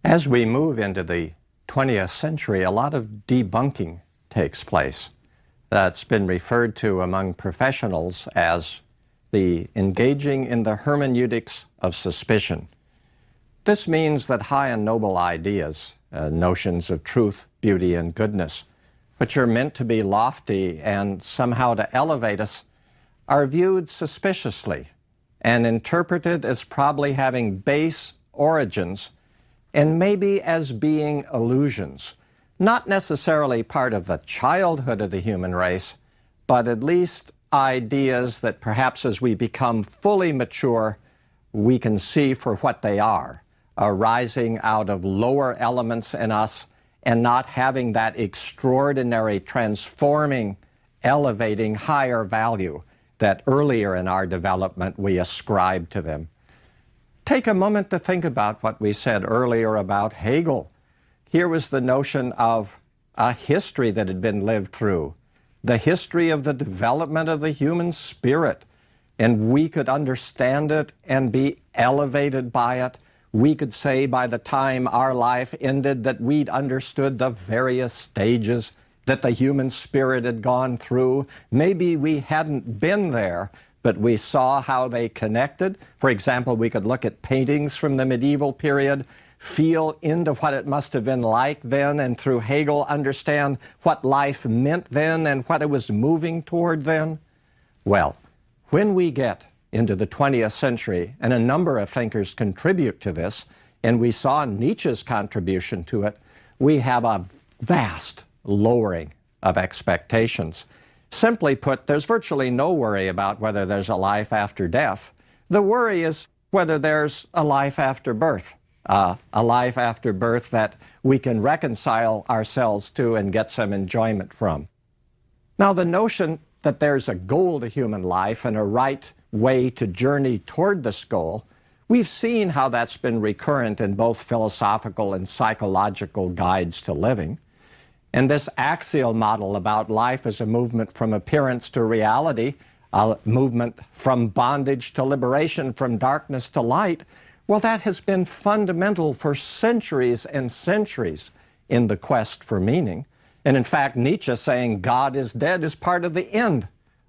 As we move into the 20th century, a lot of debunking takes place. That's been referred to among professionals as the engaging in the hermeneutics of suspicion. This means that high and noble ideas, notions of truth, beauty, and goodness, which are meant to be lofty and somehow to elevate us, are viewed suspiciously and interpreted as probably having base origins and maybe as being illusions, not necessarily part of the childhood of the human race, but at least ideas that perhaps as we become fully mature, we can see for what they are, arising out of lower elements in us and not having that extraordinary, transforming, elevating, higher value that earlier in our development we ascribe to them. Take a moment to think about what we said earlier about Hegel. Here was the notion of a history that had been lived through, the history of the development of the human spirit, and we could understand it and be elevated by it. We could say by the time our life ended that we'd understood the various stages that the human spirit had gone through. Maybe we hadn't been there, but we saw how they connected. For example, we could look at paintings from the medieval period, feel into what it must have been like then, and through Hegel understand what life meant then and what it was moving toward then. Well, when we get into the 20th century, and a number of thinkers contribute to this, and we saw Nietzsche's contribution to it, we have a vast lowering of expectations. Simply put, there's virtually no worry about whether there's a life after death. The worry is whether there's a life after birth, a life after birth that we can reconcile ourselves to and get some enjoyment from. Now, the notion that there's a goal to human life and a right way to journey toward this goal, we've seen how that's been recurrent in both philosophical and psychological guides to living. And this axial model about life as a movement from appearance to reality, a movement from bondage to liberation, from darkness to light, well, that has been fundamental for centuries and centuries in the quest for meaning. And in fact, Nietzsche saying God is dead is part of the end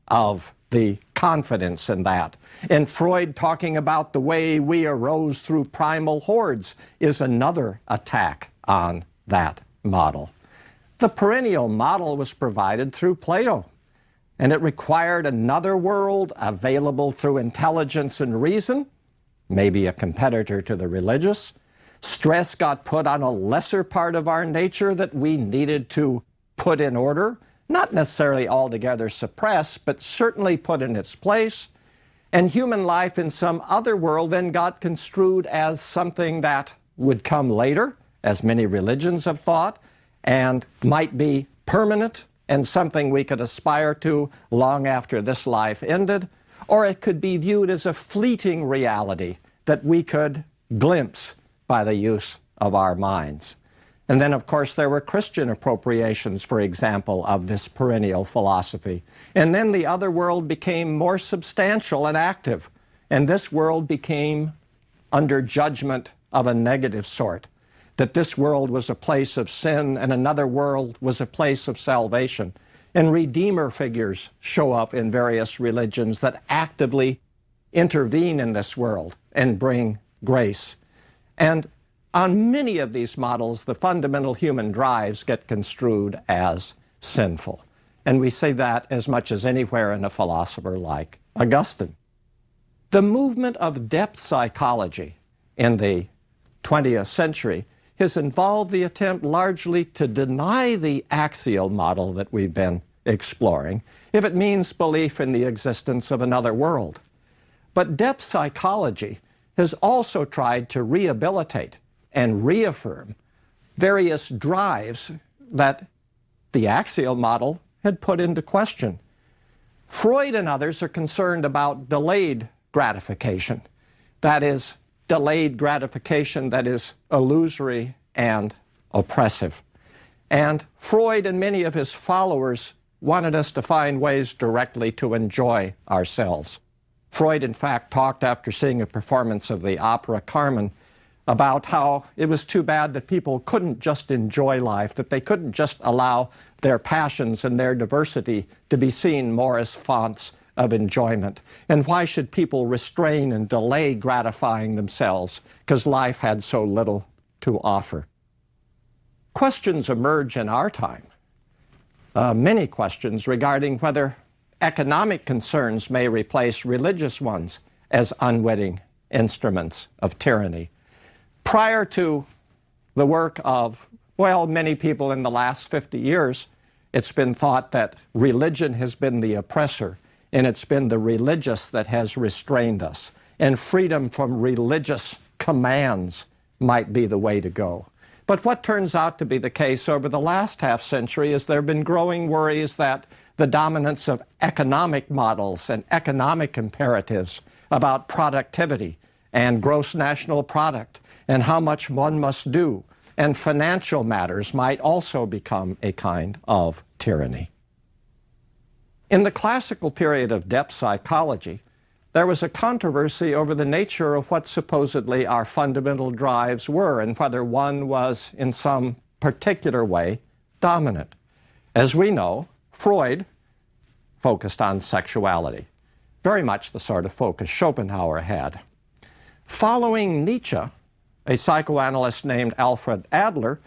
of the confidence in that. And Freud talking about the way we arose through primal hordes is another attack on that model. The perennial model was provided through Plato, and it required another world available through intelligence and reason, maybe a competitor to the religious. Stress got put on a lesser part of our nature that we needed to put in order, not necessarily altogether suppress, but certainly put in its place. And human life in some other world then got construed as something that would come later, as many religions have thought, and might be permanent and something we could aspire to long after this life ended, or it could be viewed as a fleeting reality that we could glimpse by the use of our minds. And then, of course, there were Christian appropriations, for example, of this perennial philosophy. And then the other world became more substantial and active, and this world became under judgment of a negative sort, that this world was a place of sin and another world was a place of salvation. And redeemer figures show up in various religions that actively intervene in this world and bring grace. And on many of these models, the fundamental human drives get construed as sinful. And we see that as much as anywhere in a philosopher like Augustine. The movement of depth psychology in the 20th century has involved the attempt largely to deny the axial model that we've been exploring, if it means belief in the existence of another world. But depth psychology has also tried to rehabilitate and reaffirm various drives that the axial model had put into question. Freud and others are concerned about delayed gratification. That is, delayed gratification that is illusory and oppressive. And Freud and many of his followers wanted us to find ways directly to enjoy ourselves. Freud, in fact, talked after seeing a performance of the opera Carmen about how it was too bad that people couldn't just enjoy life, that they couldn't just allow their passions and their diversity to be seen more as fonts of enjoyment. And why should people restrain and delay gratifying themselves because life had so little to offer? Questions emerge in our time, many questions regarding whether economic concerns may replace religious ones as unwitting instruments of tyranny. Prior to the work of, well, many people in the last 50 years, it's been thought that religion has been the oppressor, and it's been the religious that has restrained us. And freedom from religious commands might be the way to go. But what turns out to be the case over the last half century is there have been growing worries that the dominance of economic models and economic imperatives about productivity and gross national product and how much one must do, and financial matters might also become a kind of tyranny. In the classical period of depth psychology, there was a controversy over the nature of what supposedly our fundamental drives were and whether one was in some particular way dominant. As we know, Freud focused on sexuality, very much the sort of focus Schopenhauer had. Following Nietzsche, a psychoanalyst named Alfred Adler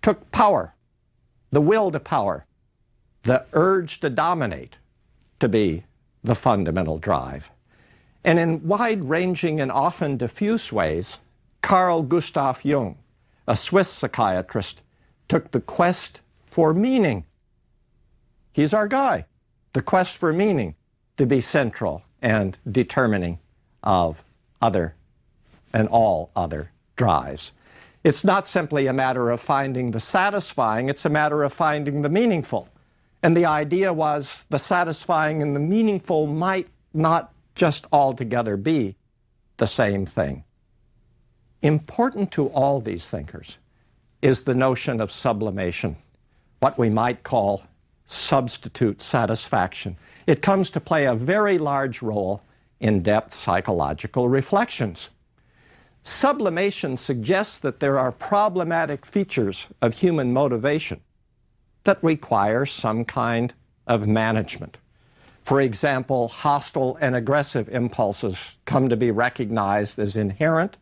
took power, the will to power, the urge to dominate, to be the fundamental drive. And in wide-ranging and often diffuse ways, Carl Gustav Jung, a Swiss psychiatrist, took the quest for meaning. He's our guy. The quest for meaning to be central and determining of other and all other drives. It's not simply a matter of finding the satisfying, it's a matter of finding the meaningful. And the idea was the satisfying and the meaningful might not just altogether be the same thing. Important to all these thinkers is the notion of sublimation, what we might call substitute satisfaction. It comes to play a very large role in depth psychological reflections. Sublimation suggests that there are problematic features of human motivation that require some kind of management. For example, hostile and aggressive impulses come to be recognized as inherent,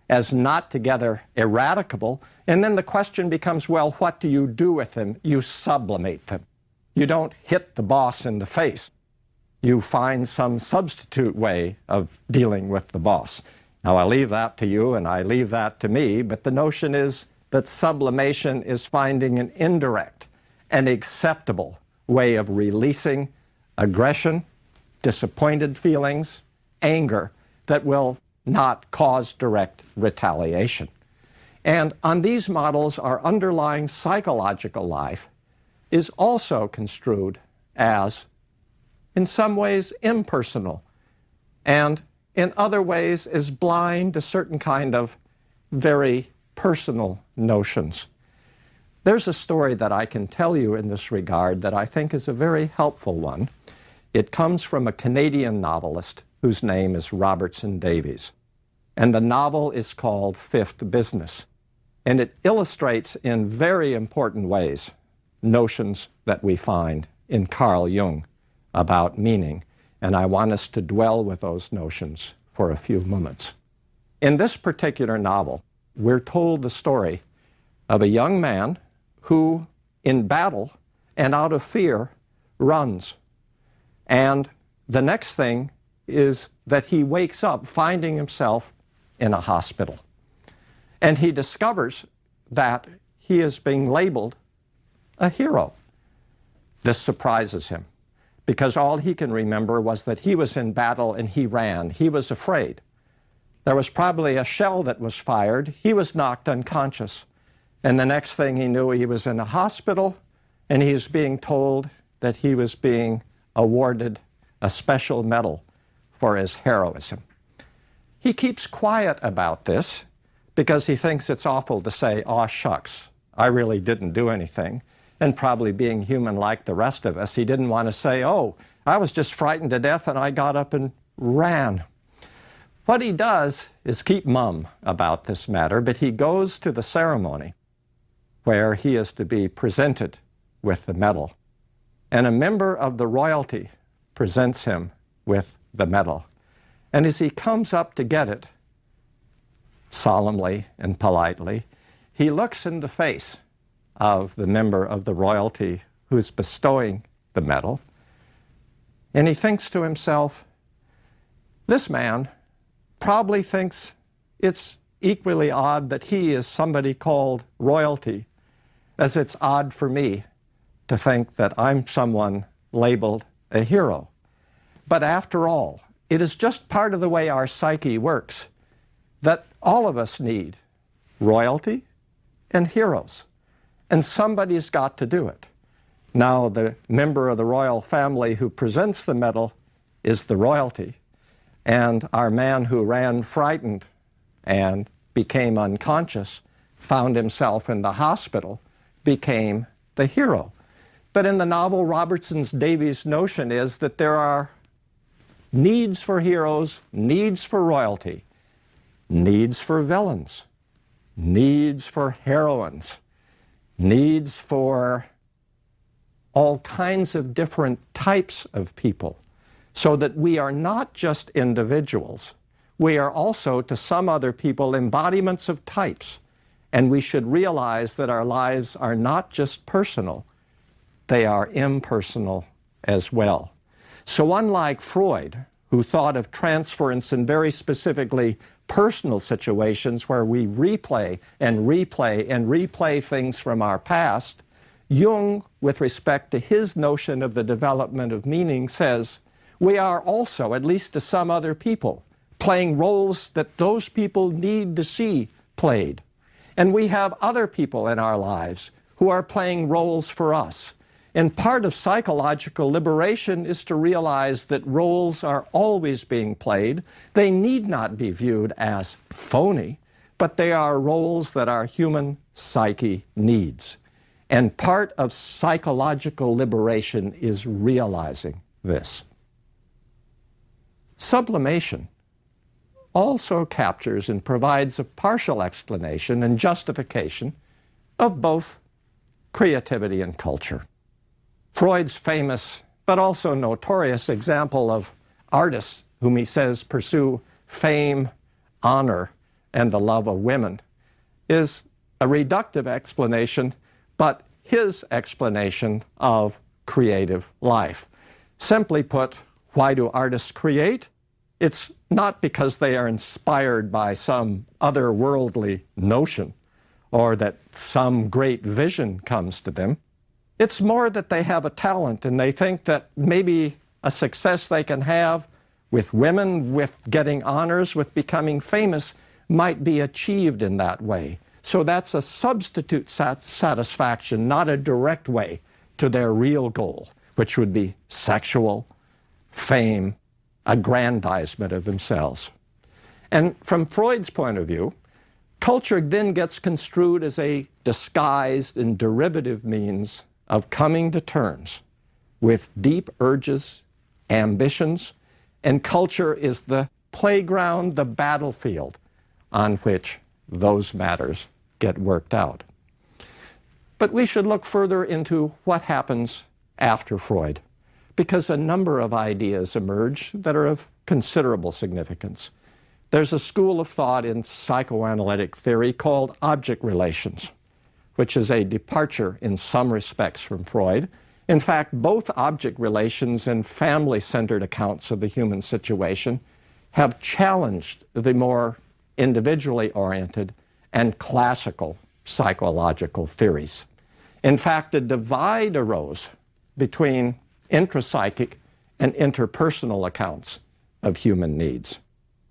as not together eradicable, and then the question becomes, well, what do you do with them? You sublimate them. You don't hit the boss in the face. You find some substitute way of dealing with the boss. Now, I leave that to you and I leave that to me, but the notion is that sublimation is finding an indirect and acceptable way of releasing aggression, disappointed feelings, anger that will not cause direct retaliation. And on these models, our underlying psychological life is also construed as, in some ways, impersonal, and in other ways is blind to certain kind of very personal notions. There's a story that I can tell you in this regard that I think is a very helpful one. It comes from a Canadian novelist whose name is Robertson Davies. And the novel is called Fifth Business. And it illustrates in very important ways notions that we find in Carl Jung about meaning. And I want us to dwell with those notions for a few moments. In this particular novel, we're told the story of a young man who, in battle and out of fear, runs. And the next thing is that he wakes up finding himself in a hospital. And he discovers that he is being labeled a hero. This surprises him, because all he can remember was that he was in battle and he ran. He was afraid. There was probably a shell that was fired. He was knocked unconscious. And the next thing he knew, he was in a hospital, and he's being told that he was being awarded a special medal for his heroism. He keeps quiet about this because he thinks it's awful to say, "Aw, shucks, I really didn't do anything." And probably being human like the rest of us, he didn't want to say, "Oh, I was just frightened to death and I got up and ran." What he does is keep mum about this matter, but he goes to the ceremony where he is to be presented with the medal. And a member of the royalty presents him with the medal. And as he comes up to get it, solemnly and politely, he looks in the face of the member of the royalty who's bestowing the medal, and he thinks to himself, this man probably thinks it's equally odd that he is somebody called royalty, as it's odd for me to think that I'm someone labeled a hero. But after all, it is just part of the way our psyche works that all of us need royalty and heroes, and somebody's got to do it. Now, the member of the royal family who presents the medal is the royalty, and our man who ran frightened and became unconscious, found himself in the hospital, became the hero. But in the novel, Robertson's Davies' notion is that there are needs for heroes, needs for royalty, needs for villains, needs for heroines, needs for all kinds of different types of people, so that we are not just individuals. We are also, to some other people, embodiments of types. And we should realize that our lives are not just personal, they are impersonal as well. So unlike Freud, who thought of transference in very specifically personal situations where we replay and replay and replay things from our past, Jung, with respect to his notion of the development of meaning, says we are also, at least to some other people, playing roles that those people need to see played. And we have other people in our lives who are playing roles for us. And part of psychological liberation is to realize that roles are always being played. They need not be viewed as phony, but they are roles that our human psyche needs. And part of psychological liberation is realizing this. Sublimation also captures and provides a partial explanation and justification of both creativity and culture. Freud's famous, but also notorious example of artists whom he says pursue fame, honor, and the love of women is a reductive explanation, but his explanation of creative life. Simply put, why do artists create? It's not because they are inspired by some otherworldly notion or that some great vision comes to them. It's more that they have a talent and they think that maybe a success they can have with women, with getting honors, with becoming famous, might be achieved in that way. So that's a substitute satisfaction, not a direct way to their real goal, which would be sexual, fame, aggrandizement of themselves. And from Freud's point of view, culture then gets construed as a disguised and derivative means of coming to terms with deep urges, ambitions, and culture is the playground, the battlefield on which those matters get worked out. But we should look further into what happens after Freud, because a number of ideas emerge that are of considerable significance. There's a school of thought in psychoanalytic theory called object relations, which is a departure in some respects from Freud. In fact, both object relations and family-centered accounts of the human situation have challenged the more individually oriented and classical psychological theories. In fact, a divide arose between intrapsychic and interpersonal accounts of human needs.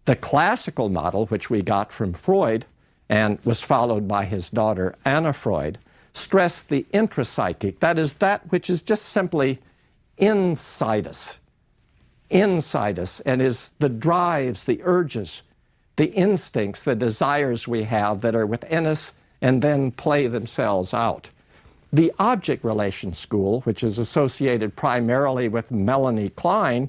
The classical model, which we got from Freud and was followed by his daughter Anna Freud, stressed the intrapsychic, that is, that which is just simply inside us, and is the drives, the urges, the instincts, the desires we have that are within us and then play themselves out. The object relation school, which is associated primarily with Melanie Klein,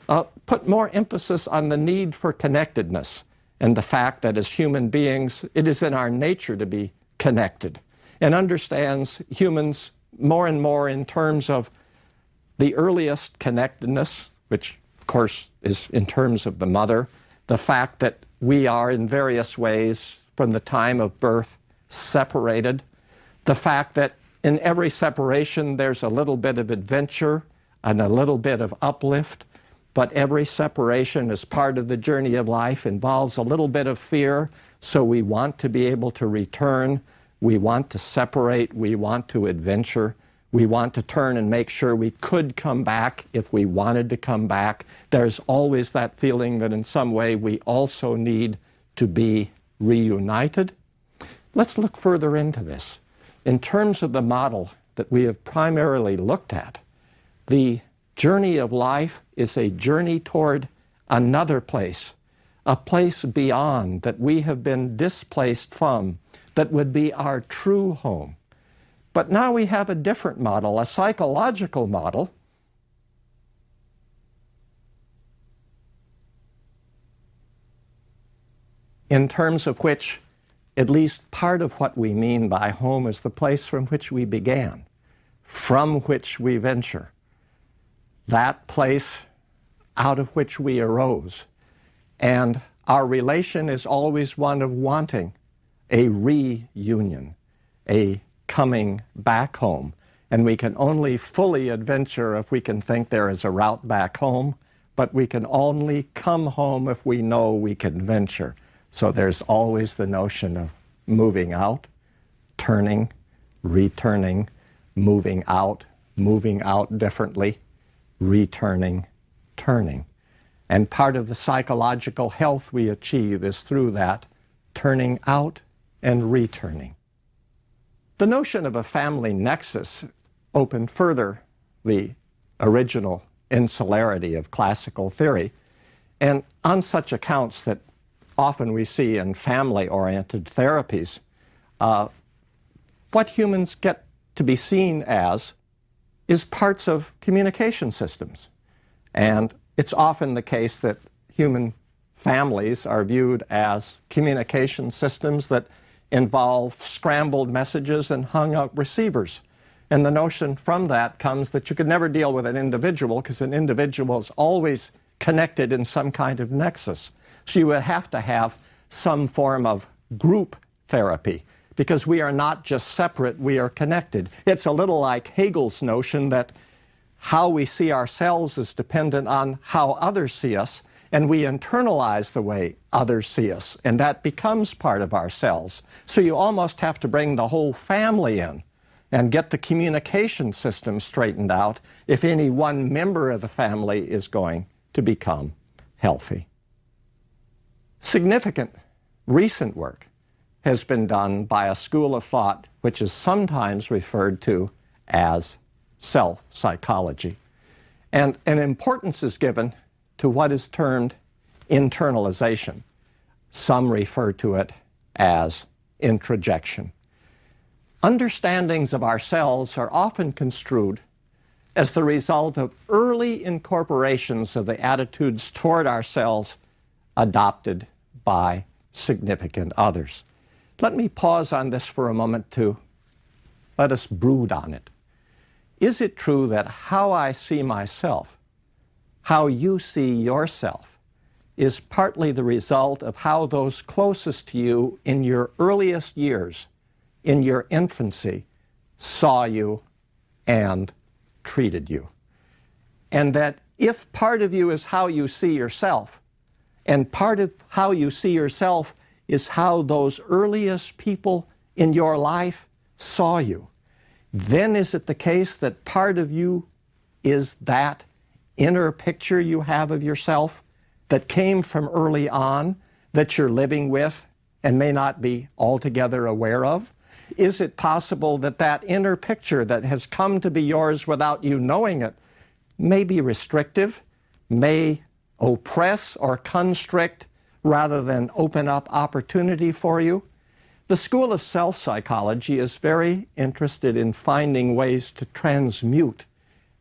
put more emphasis on the need for connectedness and the fact that as human beings, it is in our nature to be connected, and understands humans more and more in terms of the earliest connectedness, which of course is in terms of the mother, the fact that we are in various ways from the time of birth separated, the fact that in every separation there's a little bit of adventure and a little bit of uplift, but every separation as part of the journey of life involves a little bit of fear, so we want to be able to return, we want to separate, we want to adventure, we want to turn and make sure we could come back if we wanted to come back. There's always that feeling that in some way we also need to be reunited. Let's look further into this. In terms of the model that we have primarily looked at, the journey of life is a journey toward another place, a place beyond that we have been displaced from, that would be our true home. But now we have a different model, a psychological model, in terms of which at least part of what we mean by home is the place from which we began, from which we venture, that place out of which we arose. And our relation is always one of wanting a reunion, a coming back home. And we can only fully adventure if we can think there is a route back home, but we can only come home if we know we can venture. So there's always the notion of moving out, turning, returning, moving out differently, returning, turning. And part of the psychological health we achieve is through that turning out and returning. The notion of a family nexus opened further the original insularity of classical theory, and on such accounts that often we see in family-oriented therapies, what humans get to be seen as is parts of communication systems. And it's often the case that human families are viewed as communication systems that involve scrambled messages and hung-up receivers. And the notion from that comes that you could never deal with an individual because an individual is always connected in some kind of nexus. So you would have to have some form of group therapy because we are not just separate, we are connected. It's a little like Hegel's notion that how we see ourselves is dependent on how others see us, and we internalize the way others see us, and that becomes part of ourselves. So you almost have to bring the whole family in and get the communication system straightened out if any one member of the family is going to become healthy. Significant recent work has been done by a school of thought which is sometimes referred to as self-psychology. And an importance is given to what is termed internalization. Some refer to it as introjection. Understandings of ourselves are often construed as the result of early incorporations of the attitudes toward ourselves adopted by significant others. Let me pause on this for a moment to let us brood on it. Is it true that how I see myself, how you see yourself, is partly the result of how those closest to you in your earliest years, in your infancy, saw you and treated you? And that if part of you is how you see yourself, and part of how you see yourself is how those earliest people in your life saw you, then is it the case that part of you is that inner picture you have of yourself that came from early on, that you're living with and may not be altogether aware of? Is it possible that that inner picture that has come to be yours without you knowing it may be restrictive, may oppress or constrict rather than open up opportunity for you? The School of Self-Psychology is very interested in finding ways to transmute,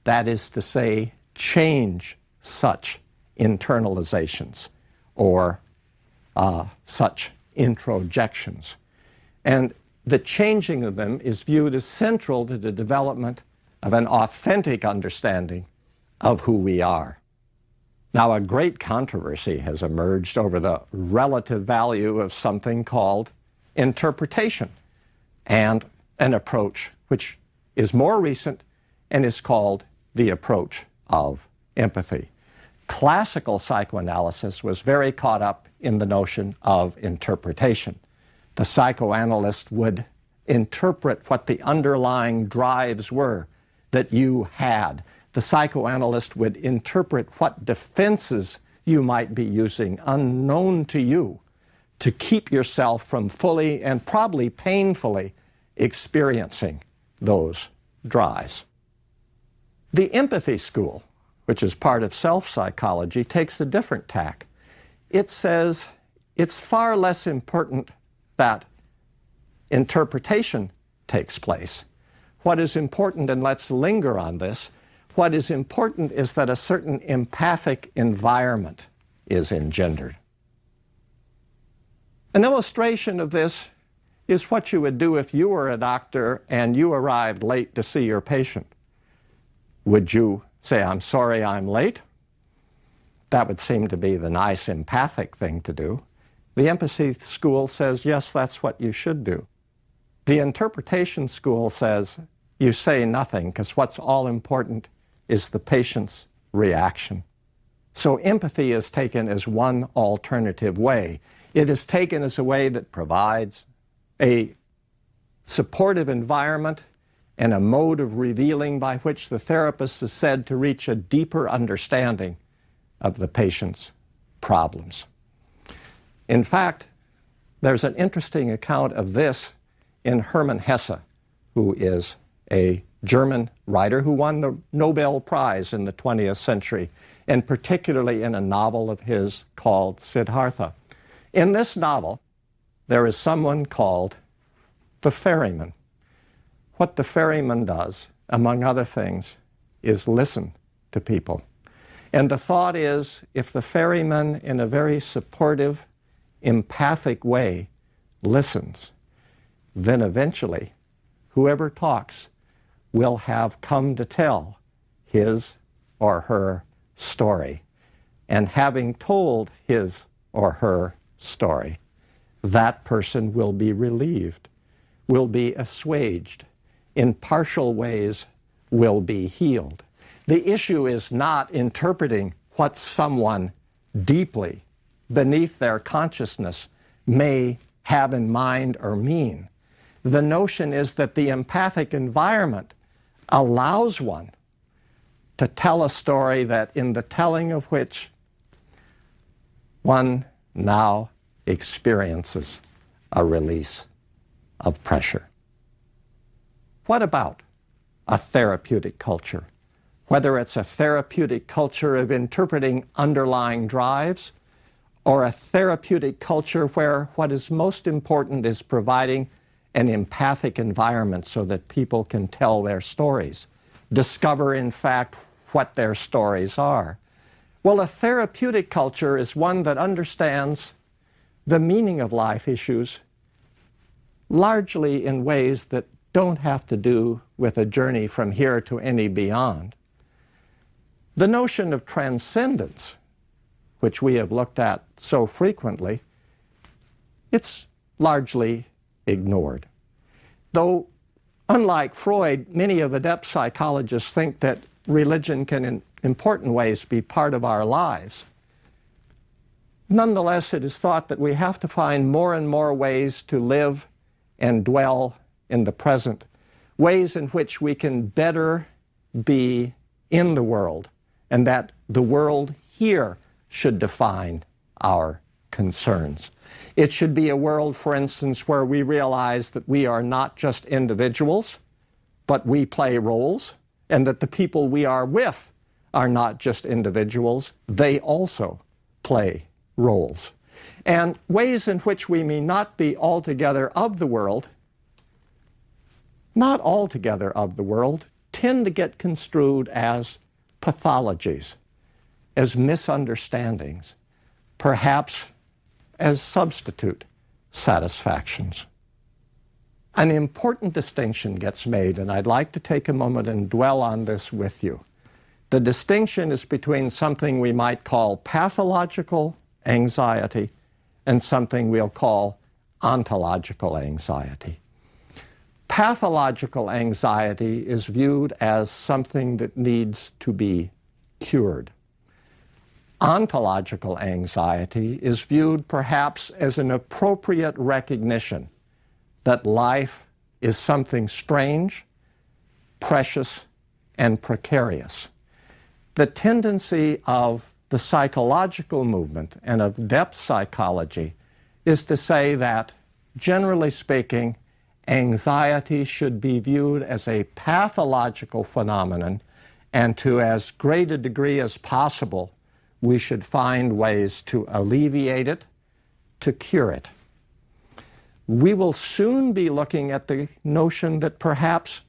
that is to say, change such internalizations or such introjections. And the changing of them is viewed as central to the development of an authentic understanding of who we are. Now, a great controversy has emerged over the relative value of something called interpretation and an approach which is more recent and is called the approach of empathy. Classical psychoanalysis was very caught up in the notion of interpretation. The psychoanalyst would interpret what the underlying drives were that you had. The psychoanalyst would interpret what defenses you might be using, unknown to you, to keep yourself from fully and probably painfully experiencing those drives. The empathy school, which is part of self-psychology, takes a different tack. It says it's far less important that interpretation takes place. What is important, and let's linger on this, what is important is that a certain empathic environment is engendered. An illustration of this is what you would do if you were a doctor and you arrived late to see your patient. Would you say, "I'm sorry I'm late"? That would seem to be the nice empathic thing to do. The empathy school says, yes, that's what you should do. The interpretation school says, you say nothing, because what's all important is the patient's reaction. So empathy is taken as one alternative way. It is taken as a way that provides a supportive environment and a mode of revealing by which the therapist is said to reach a deeper understanding of the patient's problems. In fact, there's an interesting account of this in Hermann Hesse, who is a German writer who won the Nobel Prize in the 20th century, and particularly in a novel of his called Siddhartha. In this novel, there is someone called the ferryman. What the ferryman does, among other things, is listen to people. And the thought is, if the ferryman, in a very supportive, empathic way, listens, then eventually, whoever talks will have come to tell his or her story. And having told his or her story, that person will be relieved, will be assuaged, in partial ways will be healed. The issue is not interpreting what someone deeply beneath their consciousness may have in mind or mean. The notion is that the empathic environment allows one to tell a story that, in the telling of which, one now experiences a release of pressure. What about a therapeutic culture? Whether it's a therapeutic culture of interpreting underlying drives, or a therapeutic culture where what is most important is providing an empathic environment so that people can tell their stories, discover, in fact, what their stories are. Well, a therapeutic culture is one that understands the meaning of life issues largely in ways that don't have to do with a journey from here to any beyond. The notion of transcendence, which we have looked at so frequently, it's largely ignored. Though, unlike Freud, many of adept psychologists think that religion can in important ways be part of our lives. Nonetheless, it is thought that we have to find more and more ways to live and dwell in the present, ways in which we can better be in the world, and that the world here should define our concerns. It should be a world, for instance, where we realize that we are not just individuals, but we play roles, and that the people we are with are not just individuals, they also play roles. And ways in which we may not be altogether of the world, not altogether of the world, tend to get construed as pathologies. as misunderstandings, perhaps as substitute satisfactions. An important distinction gets made, and I'd like to take a moment and dwell on this with you. The distinction is between something we might call pathological anxiety and something we'll call ontological anxiety. Pathological anxiety is viewed as something that needs to be cured. Ontological anxiety is viewed perhaps as an appropriate recognition that life is something strange, precious, and precarious. The tendency of the psychological movement and of depth psychology is to say that, generally speaking, anxiety should be viewed as a pathological phenomenon, and to as great a degree as possible, we should find ways to alleviate it, to cure it. We will soon be looking at the notion that perhaps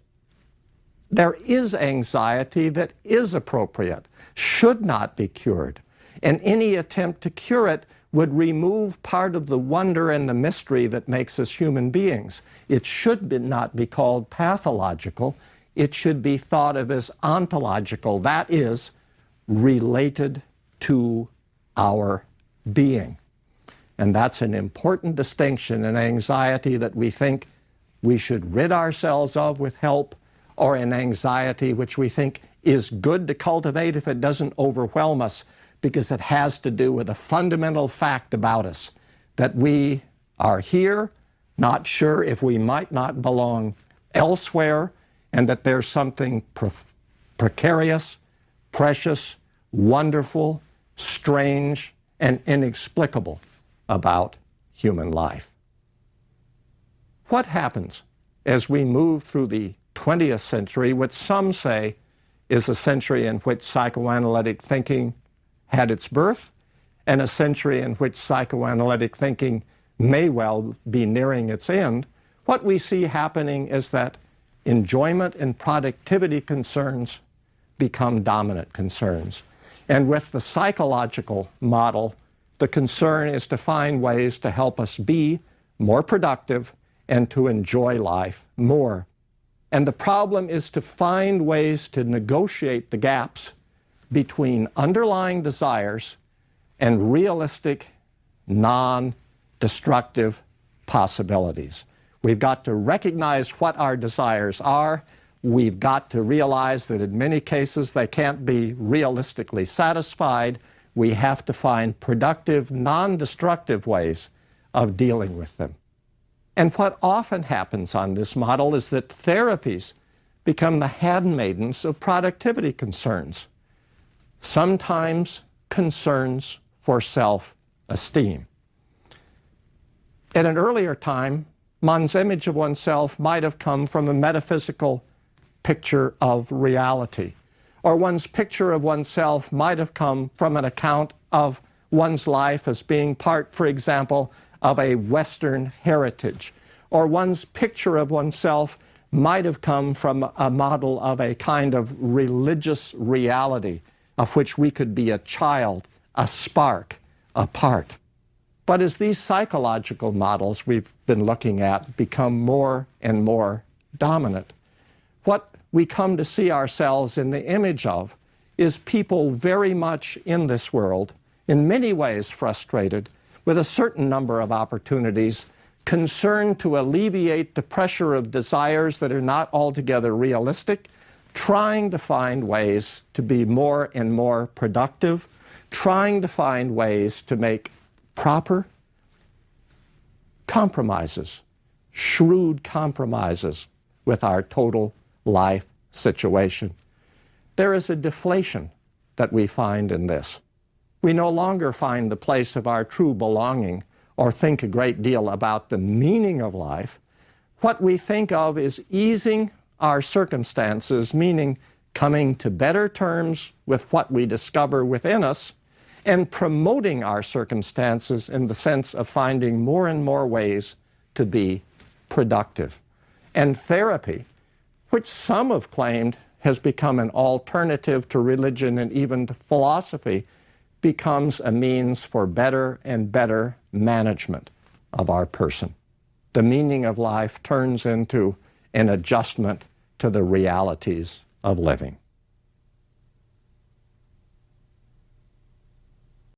there is anxiety that is appropriate, should not be cured, and any attempt to cure it would remove part of the wonder and the mystery that makes us human beings. It should not be called pathological. It should be thought of as ontological, that is, related to our being. And that's an important distinction in anxiety that we think we should rid ourselves of with help, or an anxiety which we think is good to cultivate if it doesn't overwhelm us, because it has to do with a fundamental fact about us, that we are here, not sure if we might not belong elsewhere, and that there's something precarious, precious, wonderful, strange, and inexplicable about human life. What happens as we move through the 20th century, which some say is a century in which psychoanalytic thinking had its birth, and a century in which psychoanalytic thinking may well be nearing its end? What we see happening is that enjoyment and productivity concerns become dominant concerns. And with the psychological model, the concern is to find ways to help us be more productive and to enjoy life more. And the problem is to find ways to negotiate the gaps between underlying desires and realistic, non-destructive possibilities. We've got to recognize what our desires are. We've got to realize that in many cases they can't be realistically satisfied. We have to find productive, non-destructive ways of dealing with them. And what often happens on this model is that therapies become the handmaidens of productivity concerns, sometimes concerns for self-esteem. At an earlier time, one's image of oneself might have come from a metaphysical picture of reality, or one's picture of oneself might have come from an account of one's life as being part, for example, of a Western heritage, or one's picture of oneself might have come from a model of a kind of religious reality of which we could be a child, a spark, a part. But as these psychological models we've been looking at become more and more dominant, what we come to see ourselves in the image of is people very much in this world, in many ways frustrated, with a certain number of opportunities, concerned to alleviate the pressure of desires that are not altogether realistic, trying to find ways to be more and more productive, trying to find ways to make proper compromises, shrewd compromises with our total life situation. There is a deflation that we find in this. We no longer find the place of our true belonging or think a great deal about the meaning of life. What we think of is easing our circumstances, meaning coming to better terms with what we discover within us, and promoting our circumstances in the sense of finding more and more ways to be productive. And therapy, which some have claimed has become an alternative to religion and even to philosophy becomes a means for better and better management of our person. The meaning of life turns into an adjustment to the realities of living.